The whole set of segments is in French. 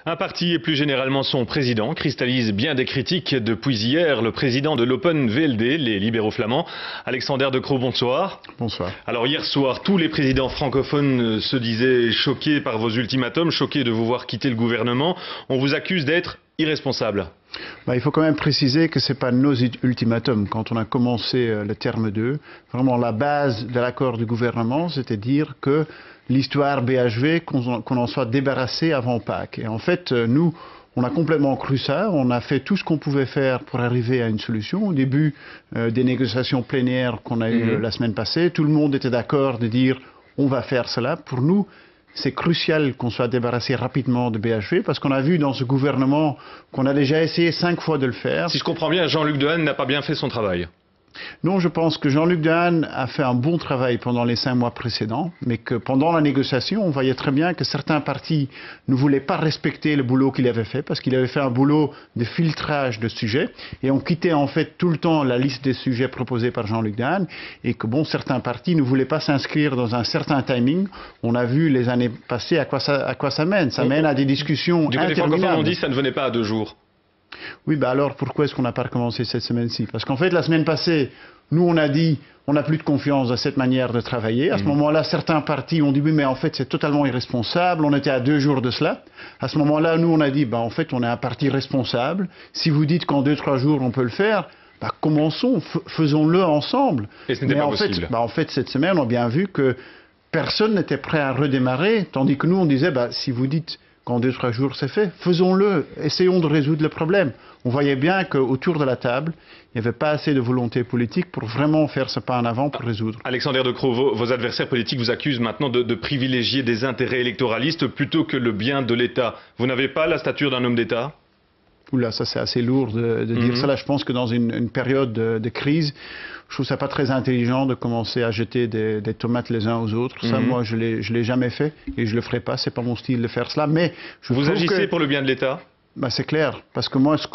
Un parti et plus généralement son président cristallise bien des critiques depuis hier. Le président de l'Open VLD, les libéraux flamands, Alexander De Croo, bonsoir. Bonsoir. Alors hier soir, tous les présidents francophones se disaient choqués par vos ultimatums, choqués de vous voir quitter le gouvernement. On vous accuse d'être irresponsable. Il faut quand même préciser que ce n'est pas nos ultimatums. Quand on a commencé le terme 2, vraiment la base de l'accord du gouvernement, c'était dire que l'histoire BHV, qu'on en soit débarrassé avant Pâques. Et en fait, nous, on a complètement cru ça. On a fait tout ce qu'on pouvait faire pour arriver à une solution. Au début des négociations plénières qu'on a eues la semaine passée, tout le monde était d'accord de dire on va faire cela. Pour nous, c'est crucial qu'on soit débarrassé rapidement de BHV parce qu'on a vu dans ce gouvernement qu'on a déjà essayé 5 fois de le faire. Si je comprends bien, Jean-Luc Dehaene n'a pas bien fait son travail. Non, je pense que Jean-Luc Dehaene a fait un bon travail pendant les 5 mois précédents, mais que pendant la négociation, on voyait très bien que certains partis ne voulaient pas respecter le boulot qu'il avait fait, parce qu'il avait fait un boulot de filtrage de sujets, et on quittait en fait tout le temps la liste des sujets proposés par Jean-Luc Dehaene, et que certains partis ne voulaient pas s'inscrire dans un certain timing. On a vu les années passées à quoi ça mène. Ça mène à des discussions interminables. Du côté francophone, on dit que ça ne venait pas à 2 jours. Oui, alors pourquoi est-ce qu'on n'a pas recommencé cette semaine-ci? Parce qu'en fait, la semaine passée, nous on a dit on n'a plus de confiance dans cette manière de travailler. À ce moment-là, certains partis ont dit oui, mais en fait c'est totalement irresponsable. On était à 2 jours de cela. À ce moment-là, nous on a dit en fait on est un parti responsable. Si vous dites qu'en 2-3 jours on peut le faire, commençons, faisons-le ensemble. Et ce n'était pas possible. En fait, cette semaine, on a bien vu que personne n'était prêt à redémarrer, tandis que nous on disait si vous dites qu'en 2-3 jours c'est fait, faisons-le, essayons de résoudre le problème. On voyait bien qu'autour de la table, il n'y avait pas assez de volonté politique pour vraiment faire ce pas en avant pour résoudre. Alexander De Croo, vos adversaires politiques vous accusent maintenant de privilégier des intérêts électoralistes plutôt que le bien de l'État. Vous n'avez pas la stature d'un homme d'État ? Oula, ça c'est assez lourd de dire ça. Là, je pense que dans une période de crise, je trouve ça pas très intelligent de commencer à jeter des tomates les uns aux autres. Ça, moi, je l'ai jamais fait et je le ferai pas. C'est pas mon style de faire cela. Mais vous agissez pour le bien de l'État ? C'est clair, parce que moi, ce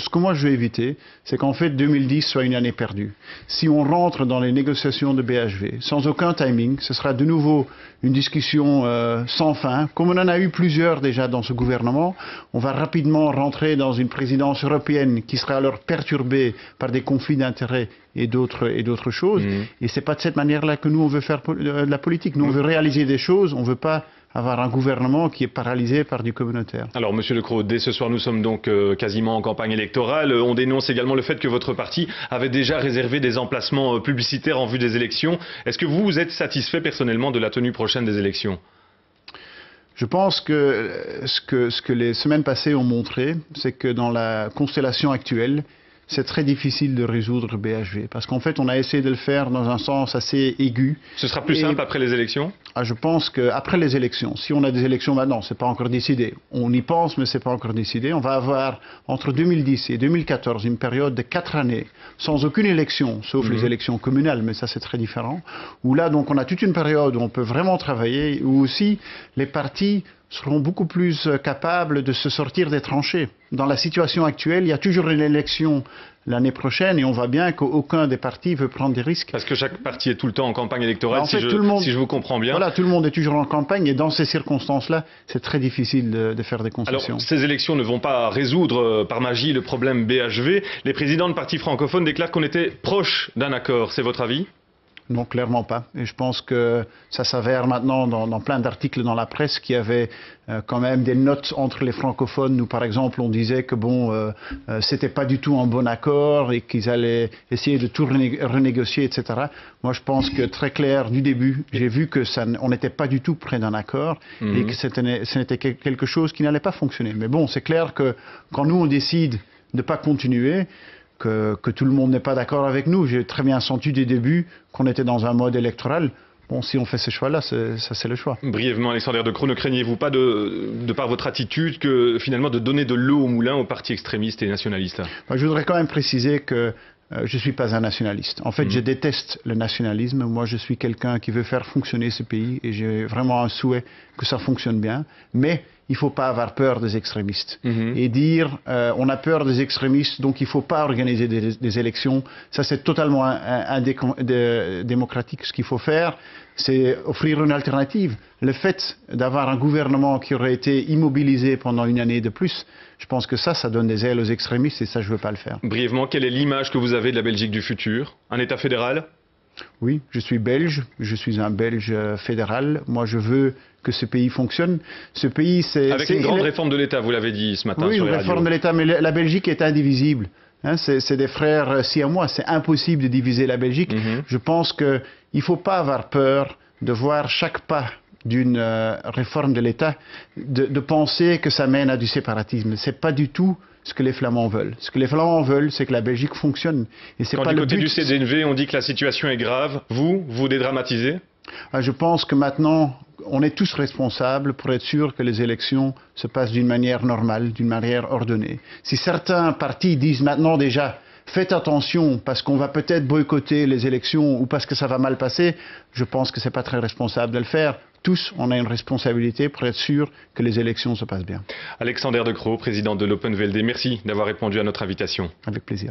que moi je veux éviter, c'est qu'en fait 2010 soit une année perdue. Si on rentre dans les négociations de BHV sans aucun timing, ce sera de nouveau une discussion sans fin. Comme on en a eu plusieurs déjà dans ce gouvernement, on va rapidement rentrer dans une présidence européenne qui sera alors perturbée par des conflits d'intérêts et d'autres choses. Et c'est pas de cette manière-là que nous on veut faire de la politique. Nous on veut réaliser des choses, on veut pas avoir un gouvernement qui est paralysé par du communautaire. Alors, Monsieur De Croo, dès ce soir, nous sommes donc quasiment en campagne électorale. On dénonce également le fait que votre parti avait déjà réservé des emplacements publicitaires en vue des élections. Est-ce que vous êtes satisfait personnellement de la tenue prochaine des élections ? Je pense que ce que les semaines passées ont montré, c'est que dans la constellation actuelle, c'est très difficile de résoudre BHV. Parce qu'en fait, on a essayé de le faire dans un sens assez aigu. Ce sera plus simple après les élections ? Je pense qu'après les élections, si on a des élections maintenant, ce n'est pas encore décidé. On y pense, mais ce n'est pas encore décidé. On va avoir entre 2010 et 2014 une période de 4 années sans aucune élection, sauf les élections communales, mais ça c'est très différent. Où là, donc, on a toute une période où on peut vraiment travailler, où aussi les partis seront beaucoup plus capables de se sortir des tranchées. Dans la situation actuelle, il y a toujours une élection l'année prochaine et on voit bien qu'aucun des partis veut prendre des risques. Parce que chaque parti est tout le temps en campagne électorale, si je vous comprends bien. Voilà, tout le monde est toujours en campagne et dans ces circonstances-là, c'est très difficile de faire des concessions. Alors, ces élections ne vont pas résoudre par magie le problème BHV. Les présidents de partis francophones déclarent qu'on était proche d'un accord. C'est votre avis ? Non, clairement pas. Et je pense que ça s'avère maintenant dans plein d'articles dans la presse qu'il y avait quand même des notes entre les francophones. Nous, par exemple, on disait que c'était pas du tout un bon accord et qu'ils allaient essayer de tout renégocier, etc. Moi, je pense que très clair du début, j'ai vu que on n'était pas du tout près d'un accord et que ce n'était quelque chose qui n'allait pas fonctionner. Mais bon, c'est clair que quand nous on décide de ne pas continuer, que tout le monde n'est pas d'accord avec nous. J'ai très bien senti dès le début qu'on était dans un mode électoral. Bon, si on fait ce choix-là, ça c'est le choix. Brièvement, Alexander De Croo, ne craignez-vous pas de par votre attitude que finalement de donner de l'eau au moulin aux partis extrémistes et nationalistes ? Je voudrais quand même préciser que je ne suis pas un nationaliste. En fait, je déteste le nationalisme. Moi, je suis quelqu'un qui veut faire fonctionner ce pays et j'ai vraiment un souhait que ça fonctionne bien. Mais il ne faut pas avoir peur des extrémistes. Et dire on a peur des extrémistes, donc il ne faut pas organiser des élections, ça c'est totalement démocratique. Ce qu'il faut faire, c'est offrir une alternative. Le fait d'avoir un gouvernement qui aurait été immobilisé pendant une année de plus, je pense que ça donne des ailes aux extrémistes et ça, je ne veux pas le faire. Brièvement, quelle est l'image que vous avez de la Belgique du futur? Un État fédéral? Oui, je suis belge, je suis un Belge fédéral. Moi, je veux que ce pays fonctionne. Ce pays, c'est... Avec une grande réforme de l'État, vous l'avez dit ce matin sur les radios. Oui, une réforme de l'État, mais la Belgique est indivisible. Hein, c'est des frères siamois, c'est impossible de diviser la Belgique. Je pense qu'il ne faut pas avoir peur de voir chaque pas d'une réforme de l'État, de penser que ça mène à du séparatisme. Ce n'est pas du tout ce que les Flamands veulent. Ce que les Flamands veulent, c'est que la Belgique fonctionne. Et c'est pas du côté du CDNV, on dit que la situation est grave. Vous dédramatisez? Je pense que maintenant, on est tous responsables pour être sûr que les élections se passent d'une manière normale, d'une manière ordonnée. Si certains partis disent maintenant déjà faites attention parce qu'on va peut-être boycotter les élections ou parce que ça va mal passer, je pense que ce n'est pas très responsable de le faire. Tous, on a une responsabilité pour être sûr que les élections se passent bien. Alexander De Croo, président de l'Open VLD, merci d'avoir répondu à notre invitation. Avec plaisir.